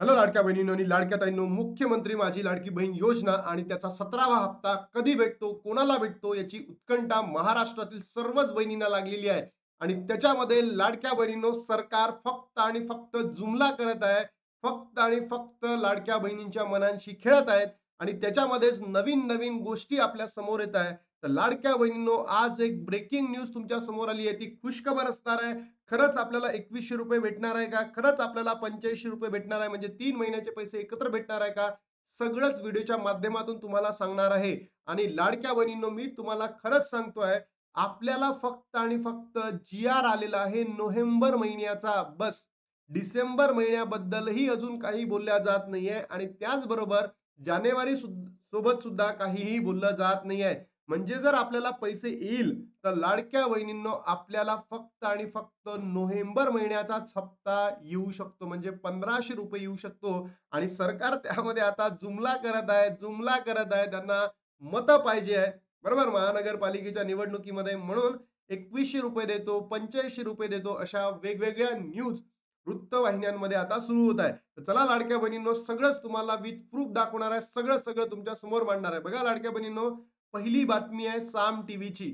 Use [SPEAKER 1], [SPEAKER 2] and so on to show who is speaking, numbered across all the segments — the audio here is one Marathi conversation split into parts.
[SPEAKER 1] हॅलो लाडक्या बहिणींनो आणि लाडक्या ताईंनो, मुख्यमंत्री माझी लाडकी बहीण योजना आणि त्याचा 17वा हप्ता कधी भेटतो, कोणाला भेटतो याची उत्कंठा महाराष्ट्रातील सर्वच बहिणींना लागलेली आहे. आणि त्याच्यामध्ये लाडक्या बहिणींनो, सरकार फक्त आणि फक्त जुमला करत आहे. फक्त आणि फक्त लाडक्या बहिणींच्या मनांशी खेळत आहेत आणि त्याच्यामध्येच नवीन नवीन गोष्टी आपल्या समोर येत आहे. तर लाडक्या बहिणींनो, आज एक ब्रेकिंग न्यूज तुमच्या समोर आली आहे. ती खुशखबर असणार आहे. खरंच आपल्याला ₹2100 भेटणार आहे का? खरंच आपल्याला ₹85 भेटणार आहे, म्हणजे 3 महिन्याचे पैसे एकत्र भेटणार आहे का? सगळंच व्हिडिओच्या माध्यमातून तुम्हाला सांगणार आहे. आणि लाडक्या बहिणींनो, मी तुम्हाला खरंच सांगतोय, आपल्याला फक्त आणि फक्त जी-आर आलेला आहे नोव्हेंबर महिन्याचा, बस. डिसेंबर महिन्याबद्दलही अजून काही बोलल्या जात नाहीये आणि त्याचबरोबर जानेवारी सोबत सुद्धा काहीही बोललं जात नाहीये. म्हणजे जर आपल्याला पैसे येईल, तर लाडक्या बहिणींनो, आपल्याला फक्त आणि फक्त नोव्हेंबर महिन्याचाच हप्ता येऊ शकतो, म्हणजे ₹1500 येऊ शकतो. आणि सरकार त्यामध्ये आता जुमला करत आहे, जुमला करत आहे. त्यांना मतं पाहिजे आहे, बरोबर, महानगरपालिकेच्या निवडणुकीमध्ये. म्हणून ₹2100 देतो, ₹85 देतो, अशा वेगवेगळ्या न्यूज वृत्तवाहिन्यांमध्ये आता सुरू होत आहे. तर चला लाडक्या बहिणींनो, सगळंच तुम्हाला विथ प्रूफ दाखवणार आहे, सगळं सगळं तुमच्या समोर मांडणार आहे. बघा लाडक्या बहिणींनो, पहिली बातमी आहे साम टीव्हीची.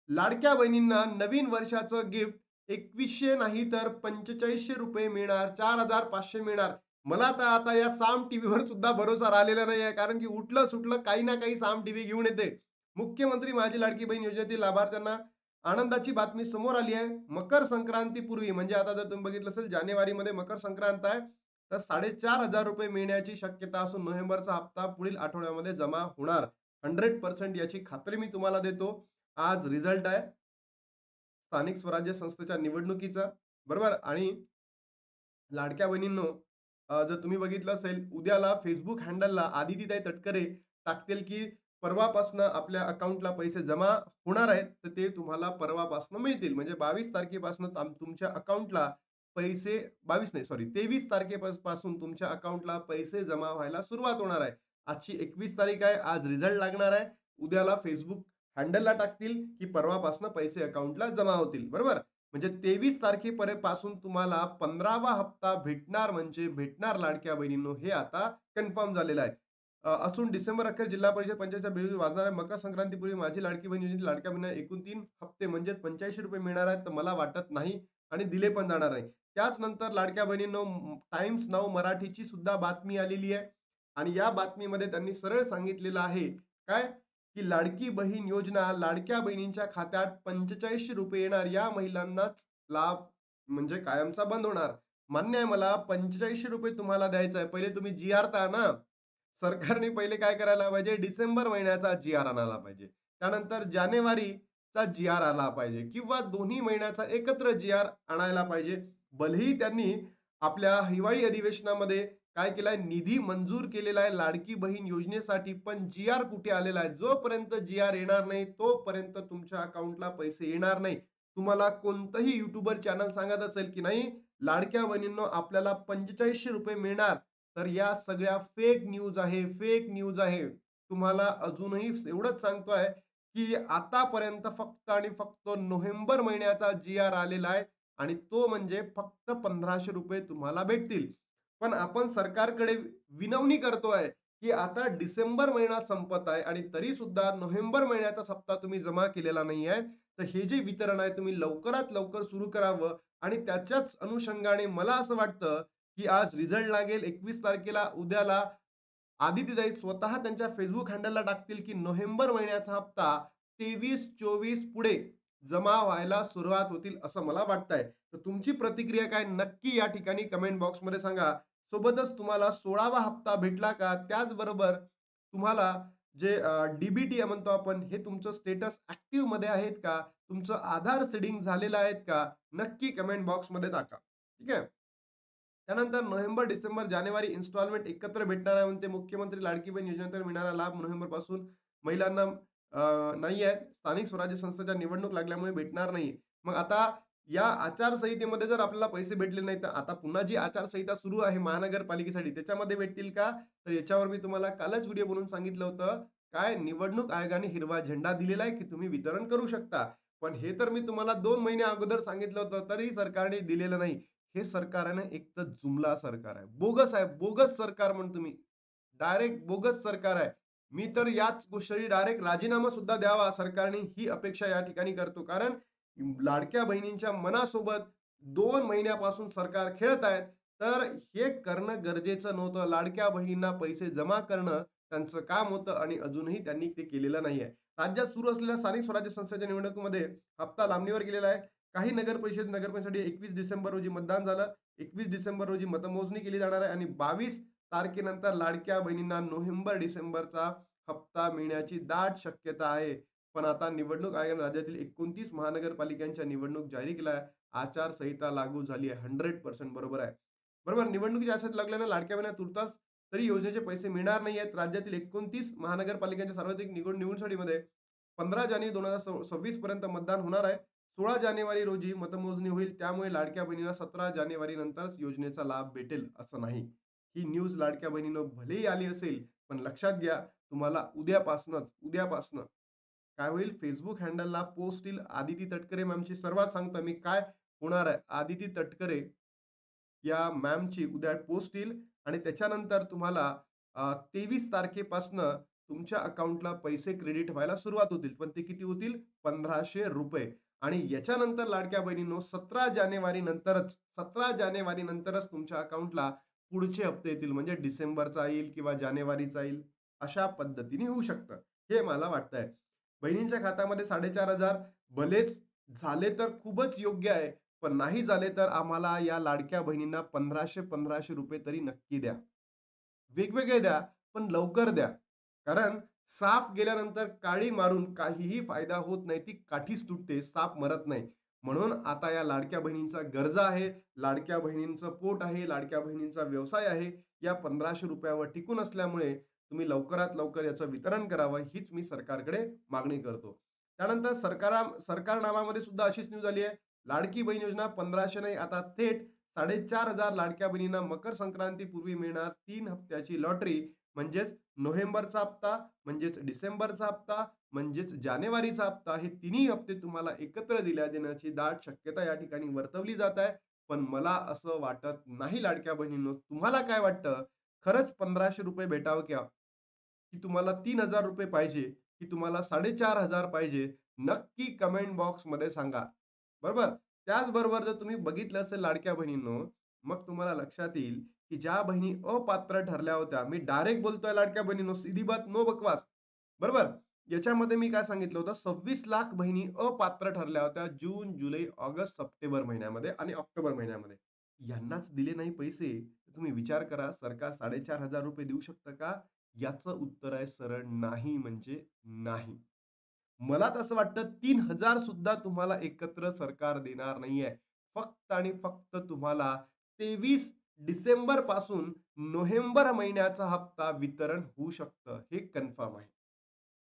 [SPEAKER 1] लाडक्या बहिणींना नवीन वर्षाचं गिफ्ट 2100 नाही तर ₹4500 मिळणार, 4500 मिळणार. मला तर आता या साम टीव्हीवर सुद्धा भरोसा राहिलेला नाही आहे, कारण की उठलं सुटलं काही ना काही साम टीव्ही घेऊन येते. मुख्यमंत्री माझी लाडकी बहीण योजनेतील लाभार्थ्यांना आनंदाची बातमी समोर आली आहे. मकर संक्रांतीपूर्वी, म्हणजे आता जर तुम्ही बघितलं असेल, जानेवारीमध्ये मकर संक्रांत आहे, तर ₹4500 मिळण्याची शक्यता असून नोव्हेंबरचा हप्ता पुढील आठवड्यामध्ये जमा होणार. 100% याची खात्री मी तुम्हाला देतो. आज रिझल्ट आहे स्थानिक स्वराज्य संस्थेच्या निवडणुकीचा, बरोबर. आणि लाडक्या बहिणींनो, जर तुम्ही बघितलं असेल, उद्याला Facebook हँडलला आदितीताई तटकरे टाकतील, की परवापासनं आपल्या अकाउंटला पैसे जमा होणार आहेत. तर ते तुम्हाला परवापासनं मिळतील. म्हणजे 22 तारखेपासनं तुमच्या अकाउंटला पैसे, 22 नाही, सॉरी, 23 तारखेपासून तुमच्या अकाउंटला पैसे जमा व्हायला सुरुवात होणार आहे. आजची 21 तारीख आहे. आज रिझल्ट लागणार आहे. उद्याला Facebook हँडलला टाकतील, की परवापासनं पैसे अकाउंटला जमा होतील. बरोबर? म्हणजे 23 तारखेपासून तुम्हाला 15वा हप्ता भेटणार, म्हणजे भेटणार लाडक्या बहिणींनो, हे आता कन्फर्म झालेलं आहे. असून डिसेंबर अखेर जिल्हा परिषद पंचायतच्या बिल वाजणाऱ्या मकर संक्रांतीपूर्वी माझी लाडकी बहीण योजनेतील लाडक्या बहिणींना एकूण 3 हप्ते म्हणजेच ₹85 मिळणार आहेत, तर मला वाटत नाही आणि दिले पण जाणार नाही. त्याचनंतर लाडक्या बहिणींनो, टाइम्स नाऊ मराठीची सुद्धा बातमी आलेली आहे आणि या बातमीमध्ये त्यांनी सरळ सांगितलेलं आहे, काय? की लाडकी बहीण योजना, लाडक्या बहिणींच्या खात्यात ₹4500 येणार. या महिलांनाच लाभ म्हणजे कायमचा बंद होणार. मान्य आहे मला, ₹4500 तुम्हाला द्यायचं आहे. पहिले तुम्ही जी-आर तर आणा. सरकारने पहिले काय करायला पाहिजे, डिसेंबर महिन्याचा जी-आर आणायला पाहिजे. त्यानंतर जानेवारीचा जी-आर आला पाहिजे किंवा दोन्ही महिन्याचा एकत्र जी-आर आणायला पाहिजे. भलेही त्यांनी आपल्या हिवाळी अधिवेशनामध्ये काय केलाय, निधी मंजूर केलेला आहे लाडकी बहीण योजनेसाठी, पण जी-आर कुठे आलेला आहे? जोपर्यंत जी-आर येणार नाही, तोपर्यंत तुमच्या अकाउंटला पैसे येणार नाही. तुम्हाला कोणतंही युट्यूबर चॅनल सांगत असेल, की नाही लाडक्या बहिणींनो, आपल्याला ₹4500 मिळणार, तर या सगळ्या फेक न्यूज आहे, फेक न्यूज आहे. तुम्हाला अजूनही एवढंच सांगतोय, की आतापर्यंत फक्त आणि फक्त नोव्हेंबर महिन्याचा जी-आर आलेला आहे आणि तो म्हणजे फक्त ₹1500 तुम्हाला भेटतील. पण आपण सरकारकडे विनवणी करतोय, की आता डिसेंबर महिना संपत आहे आणि तरी सुद्धा नोव्हेंबर महिन्याचा हप्ता तुम्ही जमा केलेला नाही आहे. तर हे जे वितरण आहे, तुम्ही लवकरात लवकर सुरू करावं. आणि त्याच्याच अनुषंगाने मला असं वाटतं, की आज रिझल्ट लागेल 21 तारखेला. उद्याला आदितीताई स्वतः त्यांच्या Facebook हँडलला टाकतील, की नोव्हेंबर महिन्याचा हप्ता 23-24 पुढे जमा व्हायला सुरुवात होतील, असं मला वाटतंय. तर तुमची प्रतिक्रिया काय, नक्की या ठिकाणी कमेंट बॉक्समध्ये सांगा. सोबतच तुम्हाला 16वा हप्ता भेटला का? त्याचबरोबर तुम्हाला जे डी म्हणतो आपण, हे तुमचं स्टेटस ॲक्टिव्हमध्ये आहेत का? तुमचं आधार सीडिंग झालेलं आहेत का? नक्की कमेंट बॉक्समध्ये टाका. ठीक आहे. त्यानंतर नोव्हेंबर, डिसेंबर, जानेवारी इन्स्टॉलमेंट एकत्र भेटणार आहे म्हणते मुख्यमंत्री लाडकी बहीण योजनेनंतर मिळणारा लाभ नोव्हेंबरपासून महिलांना नाही आहे. स्थानिक स्वराज्य संस्थेच्या निवडणूक लागल्यामुळे भेटणार नाही. मग आता या आचारसंहितेमध्ये जर आपल्याला पैसे भेटले नाही, तर आता पुन्हा जी आचारसंहिता सुरू आहे महानगरपालिकेसाठी, त्याच्यामध्ये भेटतील का? तर याच्यावर मी तुम्हाला कालच व्हिडिओ बनवून सांगितलं होतं. काय, निवडणूक आयोगाने हिरवा झेंडा दिलेला आहे, की तुम्ही वितरण करू शकता. पण हे तर मी तुम्हाला 2 महिने अगोदर सांगितलं होतं, तरीही सरकारने दिलेलं नाही. हे सरकार आहे ना, एक तर जुमला सरकार आहे. बोगस आहे. बोगस सरकार म्हणतो मी. डायरेक्ट बोगस सरकार आहे. मी तर याच गोष्टी डायरेक्ट राजीनामा सुद्धा द्यावा सरकारने ही अपेक्षा या ठिकाणी करतो. कारण लाडक्या बहिणींच्या मनासोबत 2 महिन्यापासून सरकार खेळत आहेत. तर हे करणं गरजेचं नव्हतं. लाडक्या बहिणींना पैसे जमा करणं त्यांचं काम होतं आणि अजूनही त्यांनी ते केलेलं नाहीये. राज्यात सुरू असलेल्या स्थानिक स्वराज्य संस्थेच्या निवडणुकीमध्ये हप्ता लांबणीवर गेलेला आहे. काही नगरपरिषदेसाठी 21 डिसेंबर रोजी मतदान झालं. 21 डिसेंबर रोजी मतमोजणी केली जाणार आहे आणि 22 तारखेनंतर लाडक्या बहिणींना नोव्हेंबर-डिसेंबरचा हप्ता मिळण्याची दाट शक्यता आहे. पण आता निवडणूक आयोगाने राज्यातील 29 महानगरपालिकांच्या निवडणूक जाहीर केल्या आहे. आचारसंहिता लागू झाली आहे. 100% बरोबर आहे. बरोबर निवडणुकीच्या आशेत लागल्यानं लाडक्या बहिणींना तुर्तास तरी योजनेचे पैसे मिळणार नाही आहेत. राज्यातील 29 महानगरपालिकांच्या सार्वत्रिक निवडणुकीमध्ये 15 जानेवारी 2026 पर्यंत मतदान होणार आहे. 16 जानेवारी रोजी मतमोजणी होईल. त्यामुळे लाडक्या बहिणींना 17 जानेवारी नंतरच योजनेचा लाभ भेटेल असं नाही. ही न्यूज लाडक्या बहिणीनं भलेही आली असेल, पण लक्षात घ्या तुम्हाला उद्यापासनं काय होईल Facebook हँडलला पोस्ट येईल. आदिती तटकरे मॅमची सर्वात सांगतो मी काय होणार आहे. आदिती तटकरे या मॅमची उद्या पोस्ट येईल आणि त्याच्यानंतर तुम्हाला 23 तारखेपासनं तुमच्या अकाउंटला पैसे क्रेडिट व्हायला सुरुवात होतील. पण ते किती होतील? ₹1500 आणि याच्यानंतर लाडक्या बहिणींनो 17 जानेवारी नंतरच तुमच्या अकाउंटला पुढचे हप्ते येतील. म्हणजे डिसेंबरचा येईल किंवा जानेवारीचा येईल. अशा पद्धतीने होऊ शकतं. हे मला वाटतंय. बहिणींच्या खात्यामध्ये 4,500 भलेच झाले तर खूपच योग्य आहे. पण नाही झाले तर आम्हाला या लाडक्या बहिणींना ₹1500 तरी नक्की द्या. वेगवेगळे द्या, पण लवकर द्या. कारण साप गेल्यानंतर काडी मारून काहीही फायदा होत नाही. ती काठीच तुटते, साप मरत नाही. म्हणून आता या लाडक्या बहिणींचा गरजा आहे, लाडक्या बहिणींचं पोट आहे, लाडक्या बहिणींचा व्यवसाय आहे. या ₹1500 वर टिकून असल्यामुळे तुम्ही लवकरात लवकर याचं वितरण करावं, हीच मी सरकारकडे मागणी करतो. त्यानंतर सरकारनामामध्ये सुद्धा अशीच न्यूज आली आहे. लाडकी बहीण योजना 1500 नाही, आता थेट 4,500 लाडक्या बहिणींना मकर संक्रांतीपूर्वी मिळणार 3 हप्त्याची लॉटरी. म्हणजेच नोव्हेंबरचा हप्ता, म्हणजेच डिसेंबरचा हप्ता, म्हणजेच जानेवारीचा हप्ता. हे तिन्ही हप्ते तुम्हाला एकत्र दिल्या देण्याची दाट शक्यता या ठिकाणी वर्तवली जात आहे. पण मला असं वाटत नाही लाडक्या बहिणींनो. तुम्हाला काय वाटतं? खरंच ₹1500 भेटावं का? की तुम्हाला ₹3000 पाहिजे? की तुम्हाला 4,500 पाहिजे? नक्की कमेंट बॉक्समध्ये सांगा. बरोबर? त्याचबरोबर जर तुम्ही बघितलं असेल लाडक्या बहिणींनो, मग तुम्हाला लक्षात येईल, की ज्या बहिणी अपात्र ठरल्या होत्या, मी डायरेक्ट बोलतोय लाडक्या बहिणींनो, सीधी बात नो बकवास. बरोबर? याच्यामध्ये मी काय सांगितलं होतं, 26 लाख बहिणी अपात्र ठरल्या होत्या जून, जुलै, ऑगस्ट, सप्टेंबर महिन्यामध्ये आणि ऑक्टोबर महिन्यामध्ये. यांनाच दिले नाही पैसे. तर तुम्ही विचार करा, सरकार ₹4,500 देऊ शकतं का? याचं उत्तर आहे सरळ नाही म्हणजे नाही. मला तर असं वाटतं 3,000 सुद्धा तुम्हाला एकत्र सरकार देणार नाहीये. फक्त आणि फक्त तुम्हाला 23 डिसेंबर पासून नोव्हेंबर महिन्याचा हप्ता वितरण होऊ शकतं. हे कन्फर्म आहे.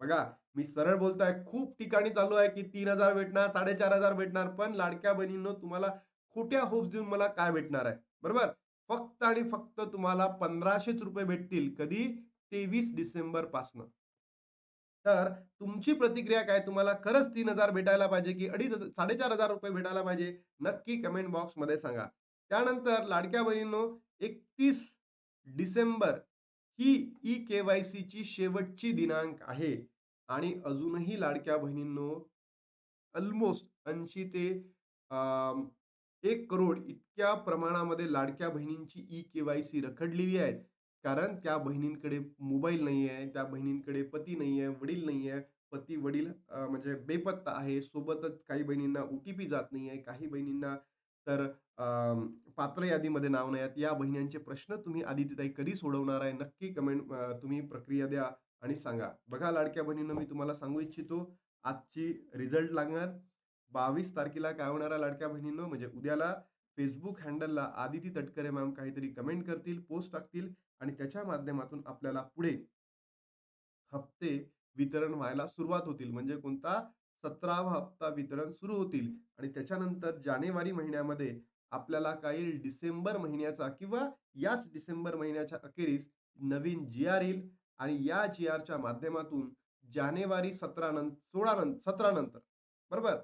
[SPEAKER 1] बघा, मी सरळ बोलतोय. खूप ठिकाणी चालू आहे, की 3,000 भेटणार, 4,500 भेटणार. पण लाडक्या बहिणींनो, तुम्हाला खोट्या होप्स देऊन मला काय भेटणार आहे? बरोबर? फक्त आणि फक्त तुम्हाला ₹1500च भेटतील. कधी? 23 डिसेंबर पासनं. तर तुमची प्रतिक्रिया काय? तुम्हाला खरंच 3,000 भेटायला पाहिजे, की 4,500 भेटायला पाहिजे? नक्की कमेंट बॉक्समध्ये सांगा. त्यानंतर लाडक्या बहिणींनो, 31 डिसेंबर ही ई-के-वाय-सीची शेवटची दिनांक आहे आणि अजूनही लाडक्या बहिणींनो, अल्मोस्ट 80 ते अ, 1 करोड इतक्या प्रमाणामध्ये लाडक्या बहिणींची ई-के-वाय-सी रखडलेली आहे. कारण त्या बहिणींकडे मोबाईल नाहीये, त्या बहिणींकडे पती नाहीये, वडील नाहीये. पती-वडील म्हणजे बेपत्ता आहे. सोबतच काही बहिणींना ओ-टी-पी जात नाहीये. काही बहिणींना तर पात्र यादीमध्ये नाव नाही आहेत. या बहिणींचे प्रश्न तुम्ही आदितीताई कधी सोडवणार आहे? नक्की कमेंट तुम्ही प्रक्रिया द्या आणि सांगा. बघा लाडक्या बहिणींनो, मी तुम्हाला सांगू इच्छितो, आजची रिझल्ट लागणार 22 तारखेला काय होणार आहे लाडक्या बहिणींनो, म्हणजे उद्याला Facebook हँडलला आदिती तटकरे मॅम काहीतरी कमेंट करतील, पोस्ट टाकतील आणि त्याच्या माध्यमातून आपल्याला पुढे हप्ते वितरण व्हायला सुरुवात होतील. म्हणजे कोणता 17वा हप्ता वितरण सुरू होतील आणि त्याच्यानंतर जानेवारी महिन्यामध्ये आपल्याला काही डिसेंबर महिन्याचा किंवा याच डिसेंबर महिन्याच्या अखेरीस नवीन जी-आर येईल आणि या जी-आरच्या माध्यमातून जानेवारी 16 नंतर बरोबर?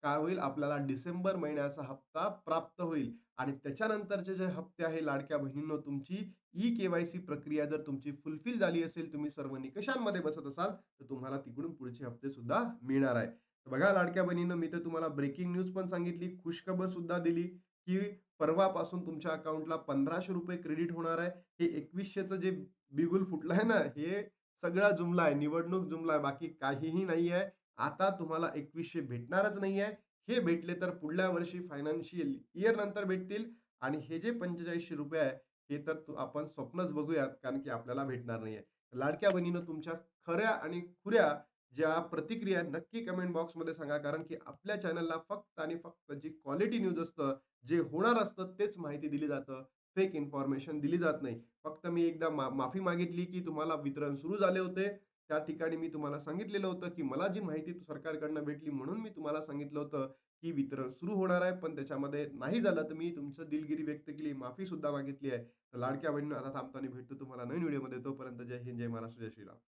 [SPEAKER 1] काय होईल आपल्याला डिसेंबर महिन्याचा हप्ता प्राप्त होईल आणि त्याच्यानंतरचे जे हप्ते आहे लाडक्या बहिणींनो तुमची ई-के-वाय-सी प्रक्रिया जर तुमची फुलफिल झाली असेल, तुम्ही सर्व निकषांमध्ये बसत असाल, तर तुम्हाला तिकडून पुढचे हप्ते सुद्धा मिळणार आहे. तर बघा लाडक्या बहिणींनो, मी तर तुम्हाला ब्रेकिंग न्यूज पण सांगितली, खुशखबर सुद्धा दिली, की परवापासून तुमच्या अकाउंटला ₹1500 क्रेडिट होणार आहे. हे 2100चं जे बिगुल फुटलंय ना, हे सगळा जुमला आहे, निवडणूक जुमला आहे, बाकी काहीही नाही आहे. आता तुम्हाला 2100 भेटणारच नाहीये. हे भेटले तर पुढल्या वर्षी फायनान्शियल इयर नंतर भेटतील आणि हे जे ₹4500 आहे, हे तर आपण स्वप्नच बघूयात, कारण की आपल्याला भेटणार नाहीये. लाडक्या बहिणीनं तुमच्या खऱ्या आणि खुऱ्या ज्या प्रतिक्रिया नक्की कमेंट बॉक्समध्ये सांगा. कारण की आपल्या चॅनलला फक्त आणि फक्त जी क्वालिटी न्यूज असतं, जे होणार असतं तेच माहिती दिली जातं. फेक इन्फॉर्मेशन दिली जात नाही. फक्त मी एकदा माफी मागितली, की तुम्हाला वितरण सुरू झाले होते. त्या ठिकाणी मी तुम्हाला सांगितलेलं होतं, की मला जी माहिती सरकारकडनं भेटली म्हणून मी तुम्हाला सांगितलं होतं, की वितरण सुरू होणार आहे. पण त्याच्यामध्ये नाही झालं, तर मी तुमचं दिलगिरी व्यक्त केली, माफी सुद्धा मागितली आहे. तर लाडक्या बहिणींनो, आता थांबतो आणि भेटतो तुम्हाला नवीन व्हिडिओमध्ये. तोपर्यंत जय हिंद, जय महाराष्ट्र, जय श्रीराम.